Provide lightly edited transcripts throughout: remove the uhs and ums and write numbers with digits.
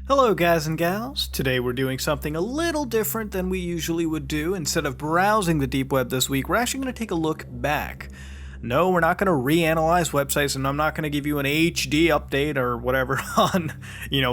Hello guys and gals, today we're doing something a little different than we usually would do. Instead of browsing the deep web this week, we're actually going to take a look back. No, we're not going to reanalyze websites, and I'm not going to give you an HD update or whatever on,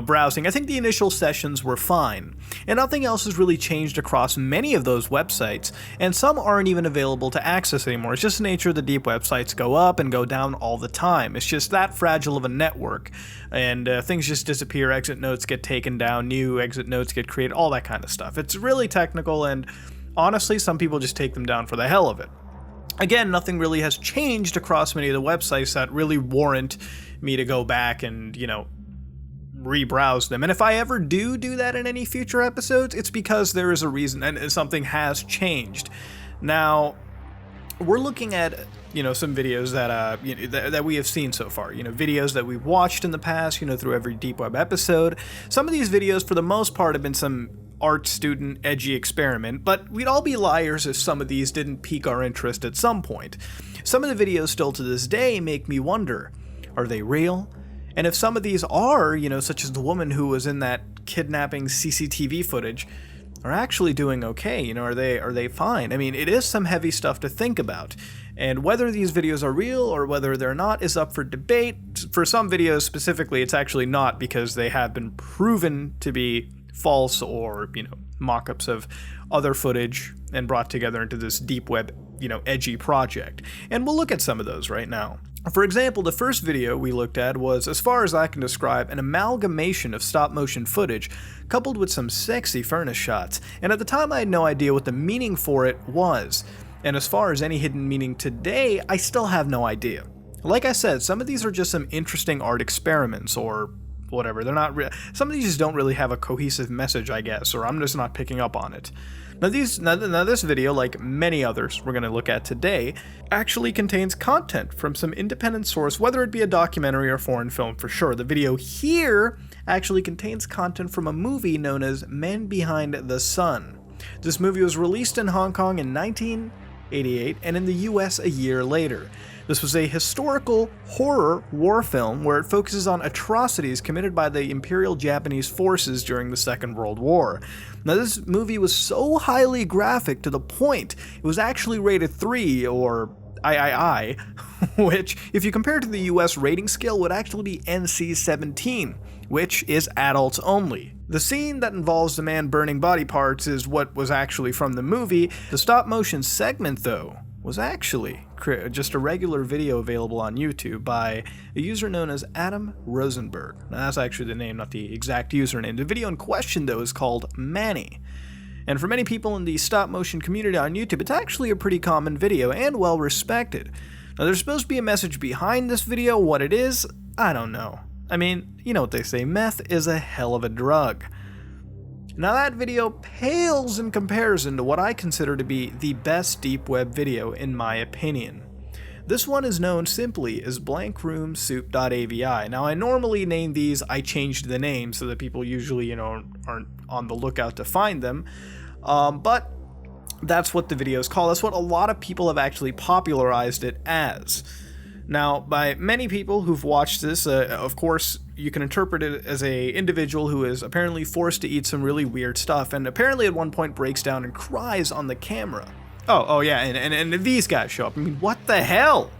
browsing. I think the initial sessions were fine, and nothing else has really changed across many of those websites, and some aren't even available to access anymore. It's just the nature of the deep websites go up and go down all the time. It's just that fragile of a network, and things just disappear, exit notes get taken down, new exit notes get created, all that kind of stuff. It's really technical, and honestly, some people just take them down for the hell of it. Again, nothing really has changed across many of the websites that really warrant me to go back and, rebrowse them. And if I ever do that in any future episodes, it's because there is a reason and something has changed. Now, we're looking at, some videos that we have seen so far, videos that we've watched in the past, through every deep web episode. Some of these videos, for the most part, have been some art student edgy experiment, but we'd all be liars if some of these didn't pique our interest at some point. Some of the videos still to this day make me wonder, are they real? And if some of these are, such as the woman who was in that kidnapping CCTV footage, are actually doing okay, are they fine? I mean, it is some heavy stuff to think about. And whether these videos are real or whether they're not is up for debate. For some videos specifically, it's actually not, because they have been proven to be false or, mock-ups of other footage and brought together into this deep web, edgy project. And we'll look at some of those right now. For example, the first video we looked at was, as far as I can describe, an amalgamation of stop-motion footage coupled with some sexy furnace shots. And at the time I had no idea what the meaning for it was. And as far as any hidden meaning today, I still have no idea. Like I said, some of these are just some interesting art experiments or whatever. They're not some of these just don't really have a cohesive message, I guess, or I'm just not picking up on it. Now this video, like many others we're going to look at today, actually contains content from some independent source, whether it be a documentary or foreign film for sure. The video here actually contains content from a movie known as Men Behind the Sun. This movie was released in Hong Kong in 1988 and in the US a year later. This was a historical horror war film where it focuses on atrocities committed by the Imperial Japanese forces during the Second World War. Now, this movie was so highly graphic to the point it was actually rated 3, or III, which, if you compare to the US rating scale, would actually be NC-17, which is adults only. The scene that involves the man burning body parts is what was actually from the movie. The stop-motion segment, though, was actually just a regular video available on YouTube by a user known as Adam Rosenberg. Now, that's actually the name, not the exact username. The video in question, though, is called Manny. And for many people in the stop-motion community on YouTube, it's actually a pretty common video and well respected. Now, there's supposed to be a message behind this video. What it is, I don't know. I mean, you know what they say, meth is a hell of a drug. Now, that video pales in comparison to what I consider to be the best deep web video in my opinion. This one is known simply as blankroomsoup.avi. Now, I normally name these, I changed the name so that people usually, aren't on the lookout to find them, but that's what the video is called. That's what a lot of people have actually popularized it as. Now, by many people who've watched this, of course, you can interpret it as a individual who is apparently forced to eat some really weird stuff, and apparently at one point breaks down and cries on the camera. Oh yeah, and these guys show up. I mean, what the hell?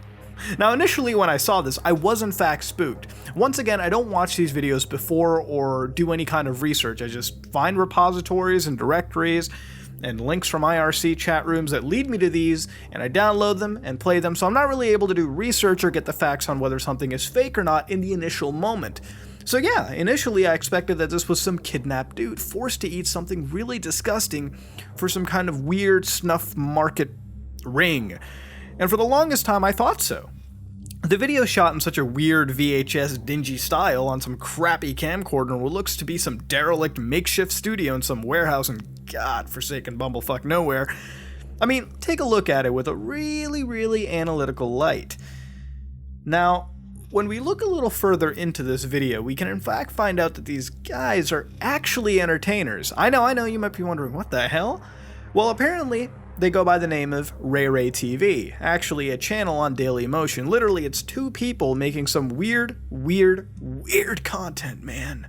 Now, initially when I saw this, I was in fact spooked. Once again, I don't watch these videos before or do any kind of research. I just find repositories and directories and links from IRC chat rooms that lead me to these, and I download them and play them, so I'm not really able to do research or get the facts on whether something is fake or not in the initial moment. So yeah, initially I expected that this was some kidnapped dude forced to eat something really disgusting for some kind of weird snuff market ring. And for the longest time I thought so. The video shot in such a weird VHS dingy style on some crappy camcorder in what looks to be some derelict makeshift studio in some warehouse in godforsaken bumblefuck nowhere. I mean, take a look at it with a really analytical light. Now, when we look a little further into this video, we can in fact find out that these guys are actually entertainers. I know, you might be wondering, what the hell? Well, apparently, they go by the name of Ray TV, actually a channel on Dailymotion. Literally, it's two people making some weird content, man.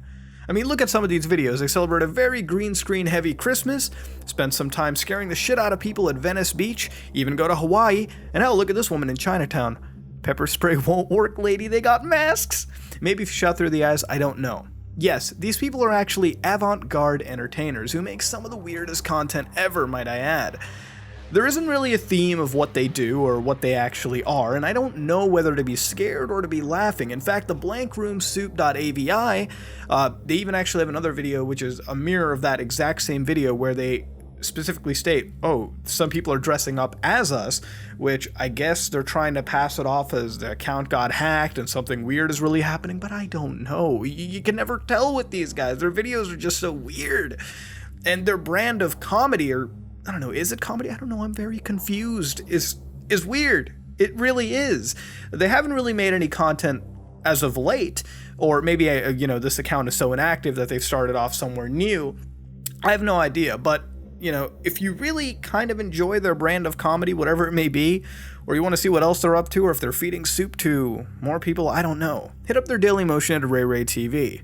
I mean, look at some of these videos. They celebrate a very green screen heavy Christmas, spend some time scaring the shit out of people at Venice Beach, even go to Hawaii, and hell, look at this woman in Chinatown. Pepper spray won't work, lady, they got masks. Maybe if you shot through the eyes, I don't know. Yes, these people are actually avant-garde entertainers who make some of the weirdest content ever, might I add. There isn't really a theme of what they do or what they actually are, and I don't know whether to be scared or to be laughing. In fact, the blankroomsoup.avi, they even actually have another video which is a mirror of that exact same video where they specifically state, oh, some people are dressing up as us, which I guess they're trying to pass it off as the account got hacked and something weird is really happening, but I don't know. You can never tell with these guys. Their videos are just so weird. And their brand of comedy, or I don't know, is it comedy? I don't know, I'm very confused, is weird. It really is. They haven't really made any content as of late, or maybe, this account is so inactive that they've started off somewhere new. I have no idea, but if you really kind of enjoy their brand of comedy, whatever it may be, or you want to see what else they're up to, or if they're feeding soup to more people, I don't know. Hit up their Daily Motion at Ray TV.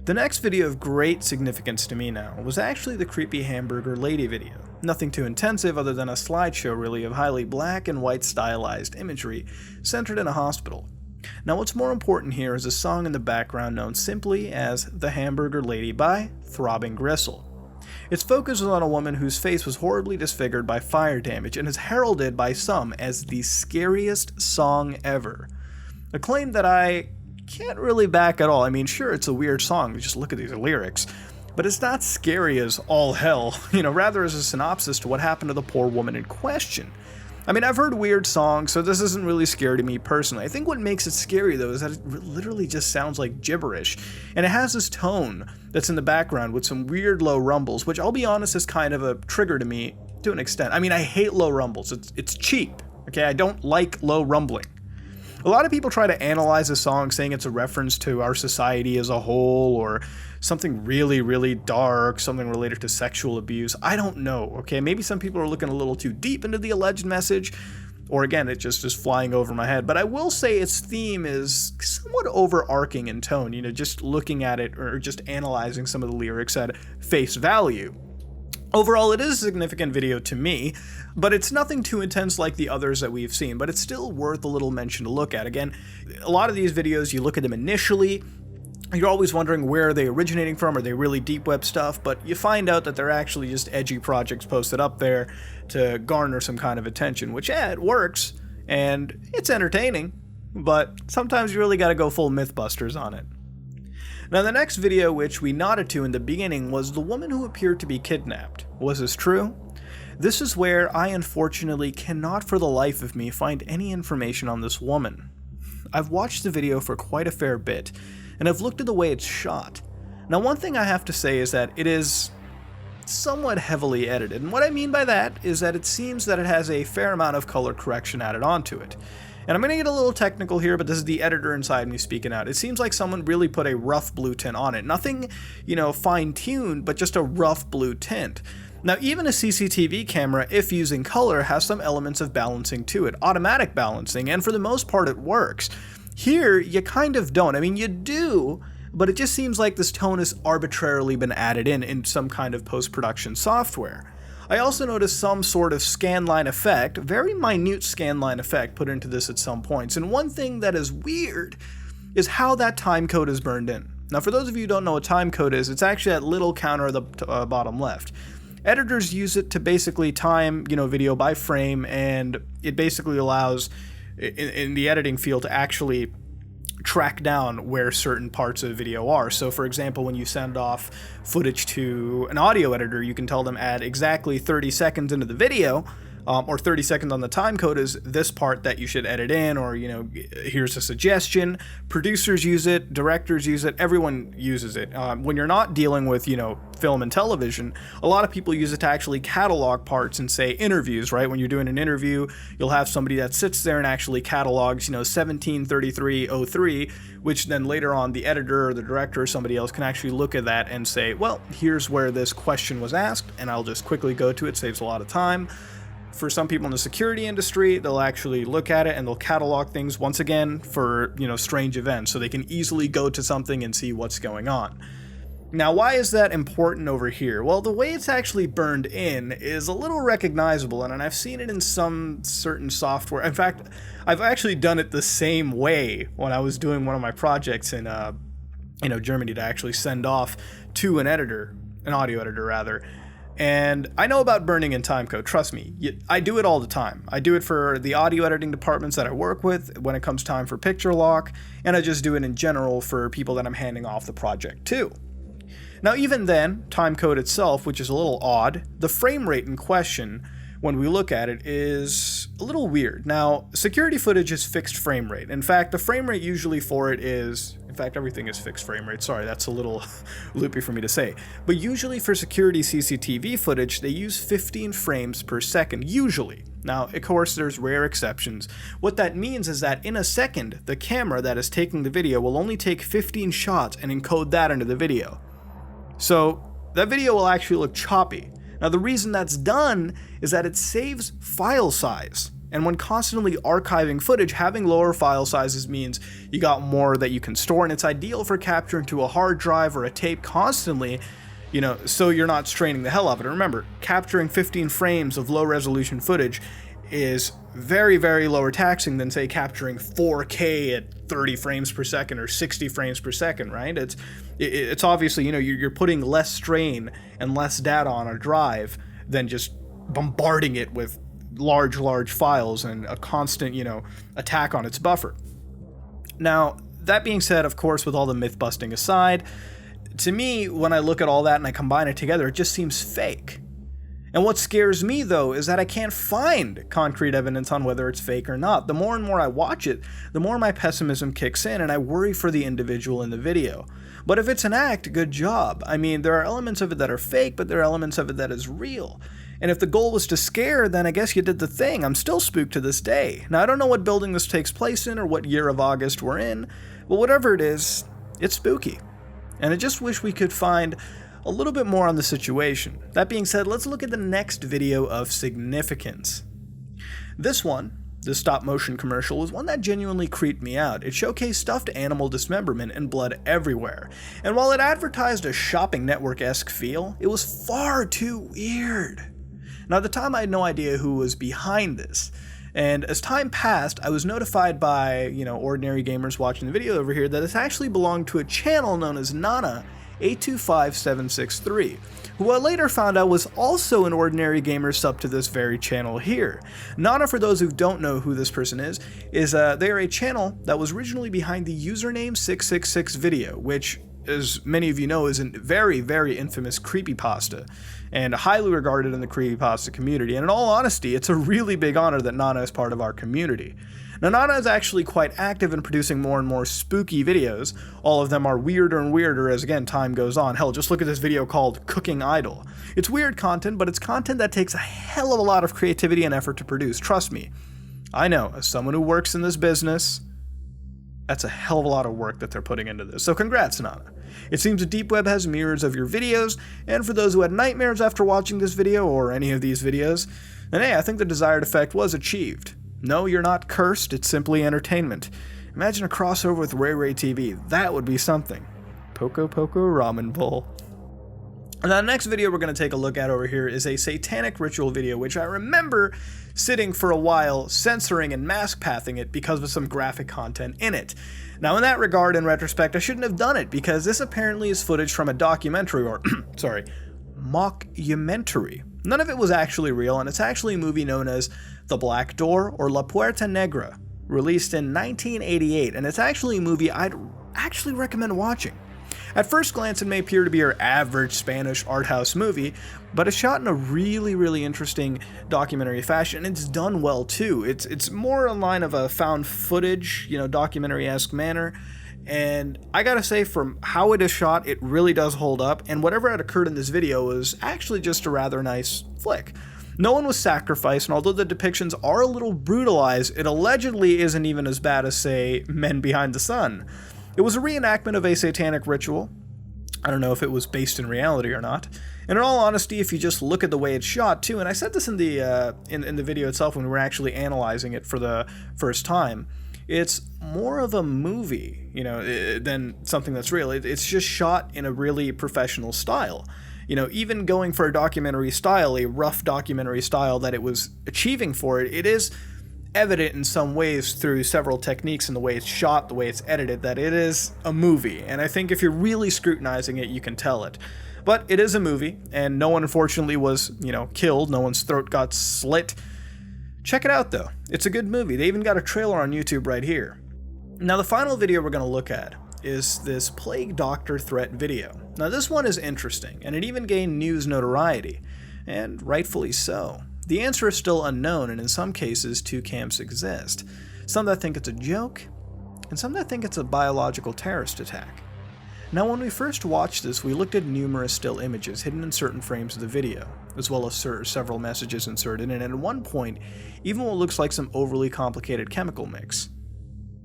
The next video of great significance to me now was actually the creepy Hamburger lady video. Nothing too intensive other than a slideshow really of highly black and white stylized imagery centered in a hospital. Now what's more important here is a song in the background known simply as The Hamburger Lady by Throbbing Gristle. Its focus is on a woman whose face was horribly disfigured by fire damage and is heralded by some as the scariest song ever. A claim that I can't really back at all. I mean, sure, it's a weird song, just look at these lyrics, but it's not scary as all hell, rather as a synopsis to what happened to the poor woman in question. I mean, I've heard weird songs, so this isn't really scary to me personally. I think what makes it scary, though, is that it literally just sounds like gibberish, and it has this tone that's in the background with some weird low rumbles, which I'll be honest is kind of a trigger to me to an extent. I mean, I hate low rumbles. It's cheap, okay? I don't like low rumbling. A lot of people try to analyze a song saying it's a reference to our society as a whole or something really, really dark, something related to sexual abuse. I don't know, okay? Maybe some people are looking a little too deep into the alleged message, or again, it just is flying over my head. But I will say its theme is somewhat overarching in tone, just looking at it or just analyzing some of the lyrics at face value. Overall, it is a significant video to me, but it's nothing too intense like the others that we've seen, but it's still worth a little mention to look at. Again, a lot of these videos, you look at them initially, you're always wondering where are they originating from, are they really deep web stuff, but you find out that they're actually just edgy projects posted up there to garner some kind of attention, which, yeah, it works, and it's entertaining, but sometimes you really gotta go full Mythbusters on it. Now, the next video which we nodded to in the beginning was the woman who appeared to be kidnapped. Was this true? This is where I unfortunately cannot for the life of me find any information on this woman. I've watched the video for quite a fair bit, and I've looked at the way it's shot. Now, one thing I have to say is that it is somewhat heavily edited, and what I mean by that is that it seems that it has a fair amount of color correction added onto it. And I'm going to get a little technical here, but this is the editor inside me speaking out. It seems like someone really put a rough blue tint on it. Nothing, fine-tuned, but just a rough blue tint. Now, even a CCTV camera, if using color, has some elements of balancing to it, automatic balancing, and for the most part it works. Here, you kind of don't. I mean, you do, but it just seems like this tone has arbitrarily been added in some kind of post-production software. I also noticed some sort of scanline effect, very minute scanline effect put into this at some points, and one thing that is weird is how that time code is burned in. Now, for those of you who don't know what time code is, it's actually that little counter at the bottom left. Editors use it to basically time, video by frame, and it basically allows, in the editing field, to actually track down where certain parts of the video are. So for example, when you send off footage to an audio editor, you can tell them add exactly 30 seconds into the video, or 30 seconds on the time code is this part that you should edit in, or here's a suggestion. Producers use it, directors use it, everyone uses it. When you're not dealing with film and television, a lot of people use it to actually catalog parts and say interviews, right? When you're doing an interview, you'll have somebody that sits there and actually catalogs 173303, which then later on the editor or the director or somebody else can actually look at that and say, well, here's where this question was asked, and I'll just quickly go to it, saves a lot of time. for some people in the security industry, they'll actually look at it and they'll catalog things once again for, strange events, so they can easily go to something and see what's going on. Now, why is that important over here? Well, the way it's actually burned in is a little recognizable, and I've seen it in some certain software. In fact, I've actually done it the same way when I was doing one of my projects in, Germany to actually send off to an audio editor rather. And I know about burning in timecode, trust me. I do it all the time. I do it for the audio editing departments that I work with when it comes time for picture lock, and I just do it in general for people that I'm handing off the project to. Now, even then, timecode itself, which is a little odd, the frame rate in question, when we look at it, is a little weird. Now, security footage is fixed frame rate. In fact, the frame rate usually for it is... In fact, everything is fixed frame rate. Sorry, that's a little loopy for me to say. But usually for security CCTV footage, they use 15 frames per second, usually. Now, of course, there's rare exceptions. What that means is that in a second, the camera that is taking the video will only take 15 shots and encode that into the video. So that video will actually look choppy. Now, the reason that's done is that it saves file size. And when constantly archiving footage, having lower file sizes means you got more that you can store, and it's ideal for capturing to a hard drive or a tape constantly, so you're not straining the hell out of it. And remember, capturing 15 frames of low resolution footage is very, very lower taxing than, say, capturing 4K at 30 frames per second or 60 frames per second, right? It's obviously, you're putting less strain and less data on a drive than just bombarding it with large files and a constant, attack on its buffer. Now, that being said, of course, with all the myth busting aside, to me, when I look at all that and I combine it together, it just seems fake. And what scares me, though, is that I can't find concrete evidence on whether it's fake or not. The more and more I watch it, the more my pessimism kicks in, and I worry for the individual in the video. But if it's an act, good job. I mean, there are elements of it that are fake, but there are elements of it that is real. And if the goal was to scare, then I guess you did the thing. I'm still spooked to this day. Now, I don't know what building this takes place in or what year of August we're in, but whatever it is, it's spooky. And I just wish we could find a little bit more on the situation. That being said, let's look at the next video of significance. This one, the stop motion commercial, was one that genuinely creeped me out. It showcased stuffed animal dismemberment and blood everywhere. And while it advertised a shopping network-esque feel, it was far too weird. Now, at the time, I had no idea who was behind this. And as time passed, I was notified by, ordinary gamers watching the video over here that it actually belonged to a channel known as Nana825763, who I later found out was also an Ordinary Gamer sub to this very channel here. Nana, for those who don't know who this person is they are a channel that was originally behind the username 666video, which, as many of you know, is a very, very infamous creepypasta, and highly regarded in the creepypasta community. And in all honesty, it's a really big honor that Nana is part of our community. Now, Nana is actually quite active in producing more and more spooky videos. All of them are weirder and weirder as, again, time goes on. Hell, just look at this video called Cooking Idol. It's weird content, but it's content that takes a hell of a lot of creativity and effort to produce, trust me. I know, as someone who works in this business, that's a hell of a lot of work that they're putting into this, so congrats, Nana. It seems the deep web has mirrors of your videos, and for those who had nightmares after watching this video, or any of these videos, then hey, I think the desired effect was achieved. No, you're not cursed, it's simply entertainment. Imagine a crossover with Ray Ray TV, that would be something. Poco Poco Ramen Bowl. Now, the next video we're going to take a look at over here is a satanic ritual video, which I remember sitting for a while, censoring and mask pathing it because of some graphic content in it. Now, in that regard, in retrospect, I shouldn't have done it, because this apparently is footage from a documentary, or, mockumentary. None of it was actually real, and it's actually a movie known as The Black Door, or La Puerta Negra, released in 1988, and it's actually a movie I'd actually recommend watching. At first glance, it may appear to be your average Spanish art house movie, but it's shot in a really, really interesting documentary fashion, and it's done well too. It's more in line of a found footage, documentary-esque manner, and I gotta say, from how it is shot, it really does hold up, and whatever had occurred in this video was actually just a rather nice flick. No one was sacrificed, and although the depictions are a little brutalized, it allegedly isn't even as bad as, say, Men Behind the Sun. It was a reenactment of a satanic ritual, I don't know if it was based in reality or not. And in all honesty, if you just look at the way it's shot too, and I said this in the in the video itself when we were actually analyzing it for the first time, it's more of a movie, than something that's real. It's just shot in a really professional style. Even going for a documentary style, a rough documentary style that it was achieving for it, it is evident in some ways through several techniques in the way it's shot, the way it's edited, that it is a movie. And I think if you're really scrutinizing it, you can tell it. But it is a movie, and no one unfortunately was, killed. No one's throat got slit. Check it out, though. It's a good movie. They even got a trailer on YouTube right here. Now, the final video we're going to look at is this Plague Doctor threat video. Now, this one is interesting, and it even gained news notoriety, and rightfully so. The answer is still unknown, and in some cases, two camps exist. Some that think it's a joke, and some that think it's a biological terrorist attack. Now, when we first watched this, we looked at numerous still images hidden in certain frames of the video, as well as several messages inserted, and at one point, even what looks like some overly complicated chemical mix.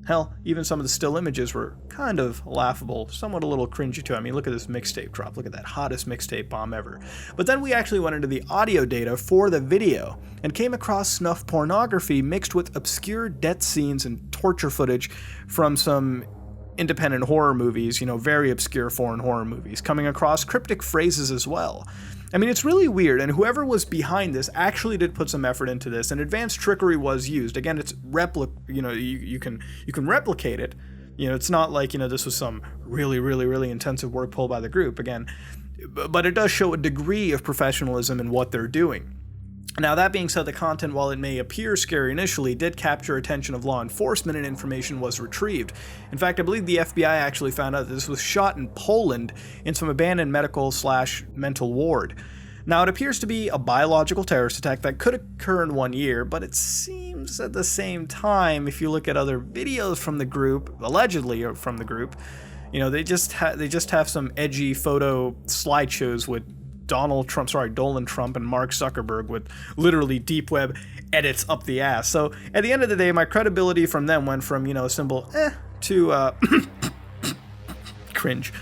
Hell, even some of the still images were kind of laughable, somewhat a little cringy too. I mean, look at this mixtape drop. Look at that hottest mixtape bomb ever. But then we actually went into the audio data for the video and came across snuff pornography mixed with obscure death scenes and torture footage from some independent horror movies, very obscure foreign horror movies, coming across cryptic phrases as well. I mean, it's really weird, and whoever was behind this actually did put some effort into this, and advanced trickery was used. Again, it's you can replicate it. It's not like, this was some really, really, really intensive work pulled by the group, again, but it does show a degree of professionalism in what they're doing. Now, that being said, the content, while it may appear scary initially, did capture attention of law enforcement and information was retrieved. In fact, I believe the FBI actually found out that this was shot in Poland in some abandoned medical/mental ward. Now, it appears to be a biological terrorist attack that could occur in 1 year, but it seems at the same time, if you look at other videos from the group, allegedly from the group, they just have some edgy photo slideshows with Donald Trump and Mark Zuckerberg with literally deep web edits up the ass. So at the end of the day, my credibility from them went from, a simple to cringe.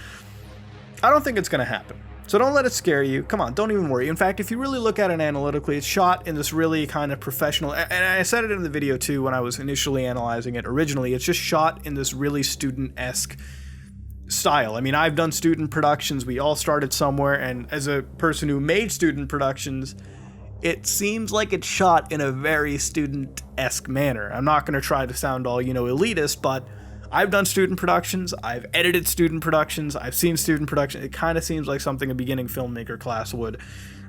I don't think it's going to happen. So don't let it scare you. Come on, don't even worry. In fact, if you really look at it analytically, it's shot in this really kind of professional, and I said it in the video too when I was initially analyzing it originally, it's just shot in this really student-esque style. I mean, I've done student productions. We all started somewhere, and as a person who made student productions, it seems like it's shot in a very student-esque manner. I'm not going to try to sound all, elitist, but I've done student productions. I've edited student productions. I've seen student productions. It kind of seems like something a beginning filmmaker class would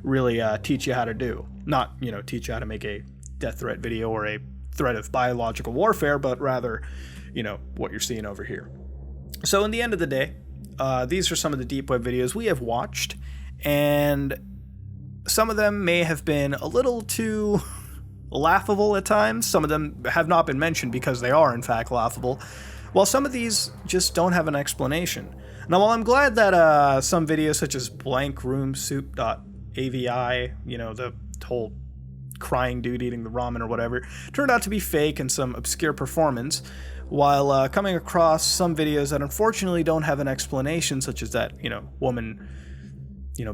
really teach you how to do. Not, teach you how to make a death threat video or a threat of biological warfare, but rather, what you're seeing over here. So in the end of the day, these are some of the deep web videos we have watched, and some of them may have been a little too laughable at times. Some of them have not been mentioned because they are in fact laughable, while some of these just don't have an explanation. Now, while I'm glad that some videos such as blankroomsoup.avi, the whole crying dude eating the ramen or whatever, turned out to be fake and some obscure performance, while coming across some videos that unfortunately don't have an explanation, such as that, woman,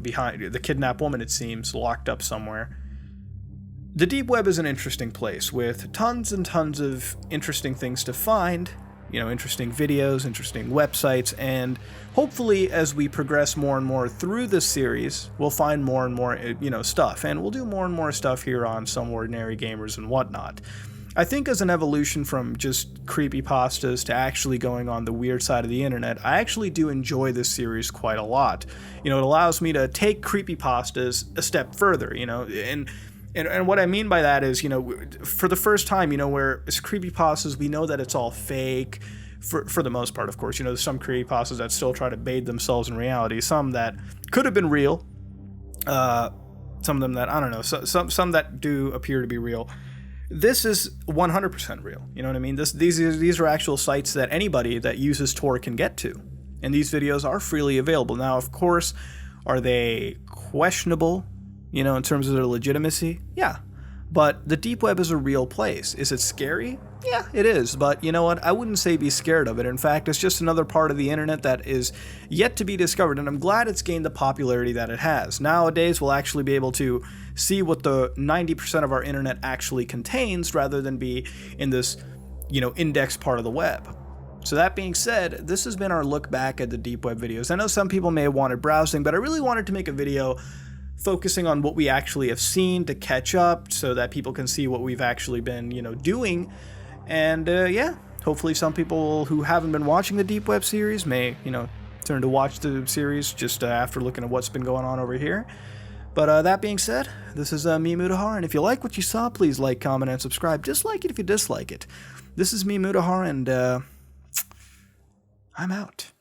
behind the kidnapped woman, it seems, locked up somewhere. The deep web is an interesting place with tons and tons of interesting things to find, interesting videos, interesting websites, and hopefully as we progress more and more through this series, we'll find more and more, stuff, and we'll do more and more stuff here on Some Ordinary Gamers and whatnot. I think as an evolution from just creepypastas to actually going on the weird side of the internet, I actually do enjoy this series quite a lot. It allows me to take creepypastas a step further, and what I mean by that is, for the first time, where it's creepypastas, we know that it's all fake, for the most part, of course. There's some creepypastas that still try to bathe themselves in reality, some that could have been real, some of them that, I don't know, some that do appear to be real. This is 100% real, you know what I mean? These are actual sites that anybody that uses Tor can get to, and these videos are freely available. Now, of course, are they questionable, in terms of their legitimacy? Yeah, but the deep web is a real place. Is it scary? Yeah, it is, but you know what? I wouldn't say be scared of it. In fact, it's just another part of the internet that is yet to be discovered, and I'm glad it's gained the popularity that it has. Nowadays, we'll actually be able to see what the 90% of our internet actually contains rather than be in this, indexed part of the web. So that being said, this has been our look back at the deep web videos. I know some people may have wanted browsing, but I really wanted to make a video focusing on what we actually have seen to catch up so that people can see what we've actually been, doing. And yeah, hopefully some people who haven't been watching the Deep Web series may, turn to watch the series just after looking at what's been going on over here. But that being said, this is me, Mutahar, and if you like what you saw, please like, comment, and subscribe. Dislike it if you dislike it. This is me, Mutahar, and I'm out.